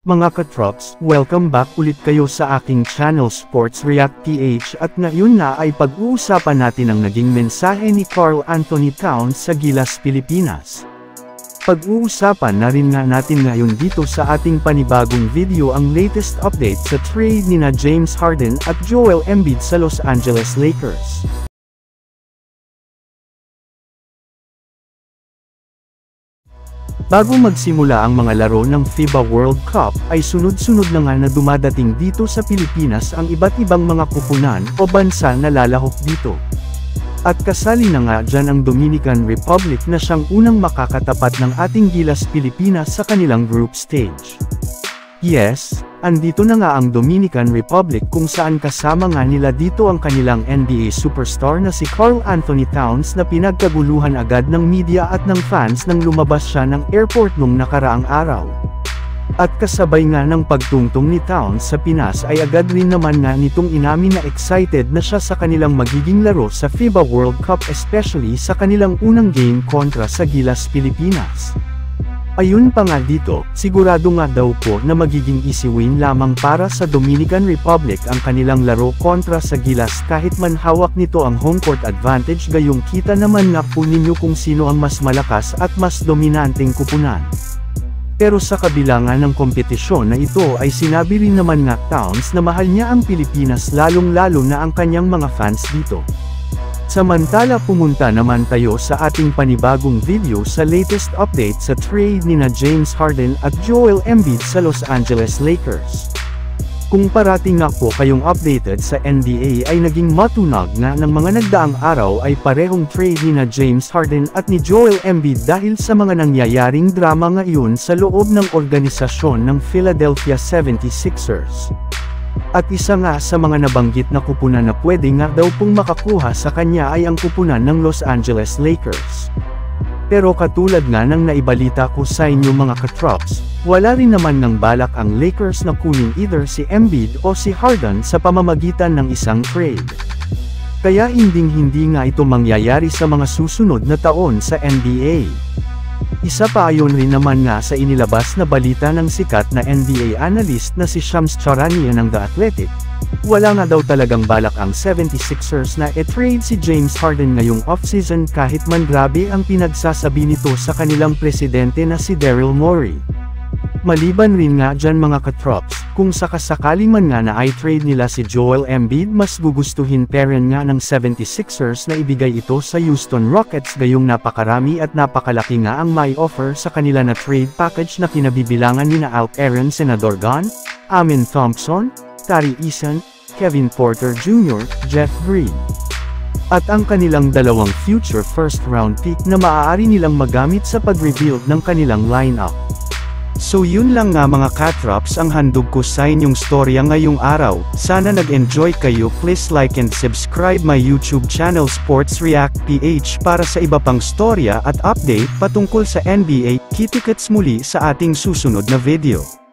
Mga katrops, welcome back ulit kayo sa aking channel Sports React PH at ngayon na ay pag-uusapan natin ang naging mensahe ni Karl Anthony Towns sa Gilas, Pilipinas. Pag-uusapan na rin nga natin ngayon dito sa ating panibagong video ang latest update sa trade nina James Harden at Joel Embiid sa Los Angeles Lakers. Bago magsimula ang mga laro ng FIBA World Cup, ay sunod-sunod na nga na dumadating dito sa Pilipinas ang iba't ibang mga kupunan o bansa na lalahok dito. At kasali na nga dyan ang Dominican Republic na siyang unang makakatapat ng ating Gilas Pilipinas sa kanilang group stage. Yes, andito na nga ang Dominican Republic kung saan kasama nga nila dito ang kanilang NBA superstar na si Karl Anthony Towns na pinagkaguluhan agad ng media at ng fans nang lumabas siya ng airport nung nakaraang araw. At kasabay nga ng pagtungtong ni Towns sa Pinas ay agad rin naman nga nitong inamin na excited na siya sa kanilang magiging laro sa FIBA World Cup, especially sa kanilang unang game kontra sa Gilas, Pilipinas. Ayun pa nga dito, sigurado nga daw po na magiging easy win lamang para sa Dominican Republic ang kanilang laro kontra sa Gilas kahit man hawak nito ang home court advantage, gayong kita naman nga po ninyo kung sino ang mas malakas at mas dominanteng kupunan. Pero sa kabila nga ng kompetisyon na ito ay sinabi rin naman nga Towns na mahal niya ang Pilipinas, lalong-lalo na ang kanyang mga fans dito. Samantala pumunta naman tayo sa ating panibagong video sa latest update sa trade nina James Harden at Joel Embiid sa Los Angeles Lakers. Kung parating nga po kayong updated sa NBA ay naging matunag nga ng mga nagdaang araw ay parehong trade nina James Harden at ni Joel Embiid dahil sa mga nangyayaring drama ngayon sa loob ng organisasyon ng Philadelphia 76ers. At isa nga sa mga nabanggit na kupunan na pwede nga daw pong makakuha sa kanya ay ang kupunan ng Los Angeles Lakers. Pero katulad nga ng naibalita ko sa inyo mga katrops, wala rin naman ng balak ang Lakers na kunin either si Embiid o si Harden sa pamamagitan ng isang trade. Kaya hindi nga ito mangyayari sa mga susunod na taon sa NBA. Isa pa ayon rin naman nga sa inilabas na balita ng sikat na NBA analyst na si Shams Charania ng The Athletic, wala nga daw talagang balak ang 76ers na e-trade si James Harden ngayong offseason kahit man grabe ang pinagsasabi nito sa kanilang presidente na si Daryl Morey. Maliban rin nga dyan mga katrops, kung sakasakaling man nga na i-trade nila si Joel Embiid, mas gugustuhin pa rin nga ng 76ers na ibigay ito sa Houston Rockets, gayong napakarami at napakalaki nga ang may offer sa kanila na trade package na kinabibilangan nina Aaron Senadorgan, Amen Thompson, Tari Eason, Kevin Porter Jr., Jeff Green. At ang kanilang dalawang future first round pick na maaari nilang magamit sa pag-rebuild ng kanilang lineup. So yun lang nga mga katrops ang handog ko sa inyong storya ngayong araw. Sana nag-enjoy kayo. Please like and subscribe my YouTube channel Sports React PH para sa iba pang storya at update patungkol sa NBA. Kita-kits muli sa ating susunod na video.